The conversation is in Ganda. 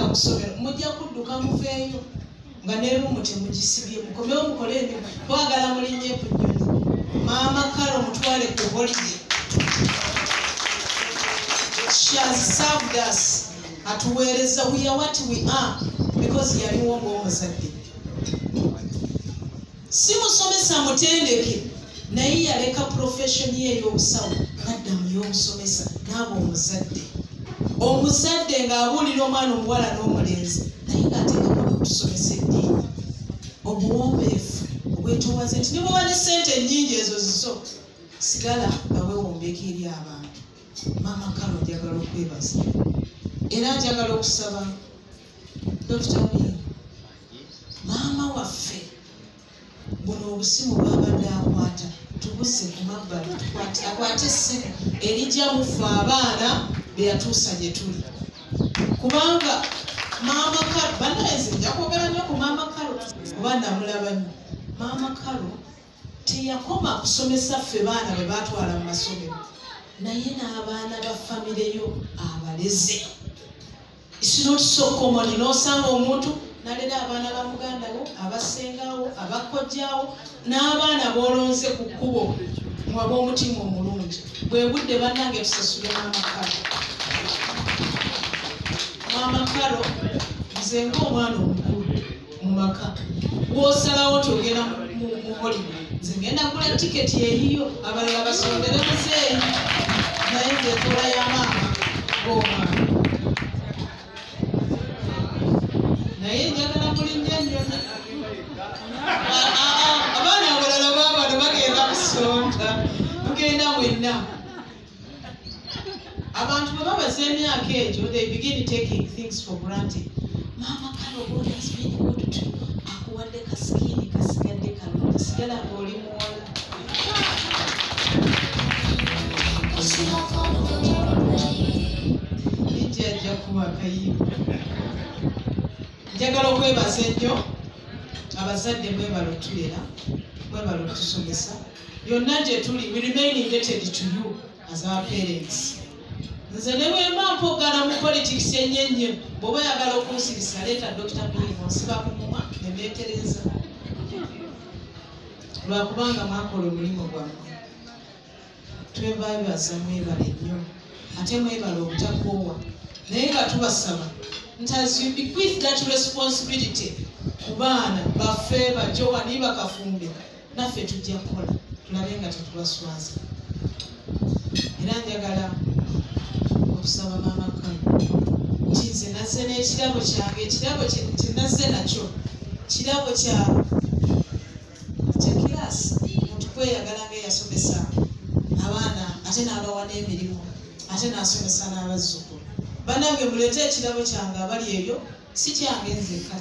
ku ssomero mujja kudduka muveeyo nga n'erumu temugisibye mukomewo mukole emirimu twagala mulinnye ku nnyonyi Maama Carol mutwale ku holiday. She has served us atuweereza we are what we are because yaliwo ng'omuzadde si musomesa mutendeke naye yaleka profession ye ey'obusawo nadda mu y'omusomesa n'aba omuzadde ng'abuulira omwana omuwala n'omulenzi naye ng'ateekako n'okusomesa eddiini obuwombeefu obwetoowaze nti ne bwewa ne ssente ennyingi ezo zizo sigala nga weewombeka eri abantu. Maama Carol njagala okwebaza era njagala okusaba Dr. Muyingo maama waffe buno obusimu bw'abadde akwata tubuse ku mabbali akwate essimu erijja mufe abaana be yatuusa gye tuli kubanga Maama Carol bannayeze nja kwogera nnyo ku Maama Carol kuba namulaba nnyo. Maama Carol teyakoma kusomesa ffe baana be baatwala mu masomero naye n'abaana ba famire yo abaleze. It's not so common n'osanga omuntu nalera abaana ba muganda bo abasengawo abakojjaawo n'abaana boolonze ku kkubo mwaba omutima omulungi bwe budde bannange tusasule Maama Carol. Maama Carol nze ng'omwana omukulu mu maka bw'osalawo togenda mu holiday nze ngenda kugula tiketi eriyo abalala basondere muzeeyi naye ngekola ya maama ng'omwana naye njagala mulinnya nnyonyi abaana abalala baabano bagenda kusonda mugenda mwenna abantu bwe babaza emyaka egyo they begin taking things for granted. Maama Carol God has been good to you. Akuwadde kasikini kasigadde kalungi sigala ng'oli muwala. Ijja kuba akayimba. Njagala okwebaza ennyo abazadde mwebala otulera mwebala otusomesa yonna gye tuli we remain indebted to you as our parents. Nze ne bwe mba mpogana mu politics ennyo bw'oba yagala okunsirisa leeta Dr. Muyingo nsiba ku mumwa ne neetereza lwakubanga mwakola omulimu gwammwe. Twebaza mwebala ennyo ate mwebala obutakoowa naye nga tubasaba nti as you bequeath that responsibility ku baana baffe bajowa ni bakafumbe naffe tujja kukola tulabe nga tetubaswaza. Era njagala okusaba Maama Carol nti nze nazze n'ekirabo kyange ekirabo kye nazze nakyo kirabo kya kiraasi muntu kweyagala ng'eyasomesa abaana ate n'abawa n'emirimu ate n'asomesa n'abazzukulu. Bannange muleete ekirabo kyange abali ebyo si kyange nzekka